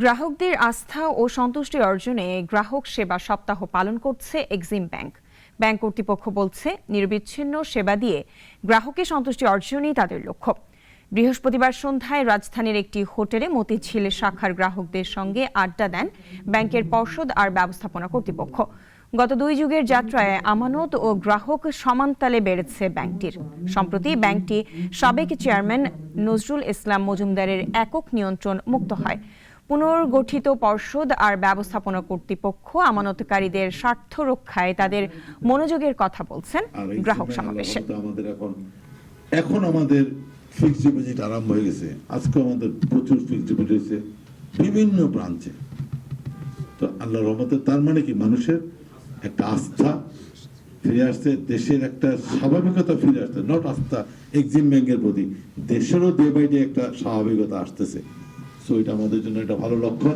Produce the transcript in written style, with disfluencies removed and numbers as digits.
গ্রাহকদের আস্থা ও সন্তুষ্টি অর্জনে গ্রাহক সেবা সপ্তাহ পালন করছে এক্সিম ব্যাংক। ব্যাংক কর্তৃপক্ষ বলছে, নিরবিচ্ছিন্ন সেবা দিয়ে গ্রাহকের সন্তুষ্টি অর্জনই তাদের লক্ষ্য। বৃহস্পতিবার সন্ধ্যায় রাজধানীর একটি হোটেলে মতিঝিল শাখার গ্রাহকদের সঙ্গে আড্ডা দেন ব্যাংকের পর্ষদ আর ব্যবস্থাপনা কর্তৃপক্ষ। গত 2 যুগের যাত্রায় আমানত ও গ্রাহক সমানতালে বেড়েছে ব্যাংকটির। সম্প্রতি ব্যাংকটি সাবেক চেয়ারম্যান নজরুল ইসলাম মজুমদারের একক নিয়ন্ত্রণ মুক্ত হয়। পুনর্গঠিত পর্ষদ আর ব্যবস্থাপনা কর্তৃপক্ষ আমানতকারীদের স্বার্থ রক্ষায় তাদের মনোযোগের কথা বলছেন গ্রাহক সমাবেশে। এখন আমাদের ফিক্সড ডিপোজিট আরম্ভ হয়ে গেছে। আজকে আমাদের প্রচুর ফিক্সড ডিপোজিট হয়েছে বিভিন্ন ব্রাঞ্চে। তো আল্লাহর রহমতে তার মানে কি, মানুষের একটা আস্থা ফিরে আসছে, দেশের একটা স্বাভাবিকতা ফিরে আসছে। নট আস্থা এক্সিম ব্যাংকের প্রতি, দেশেরও ডে বাই ডে একটা স্বাভাবিকতা আসতেছে। সো এটা আমাদের জন্য একটা ভালো লক্ষণ।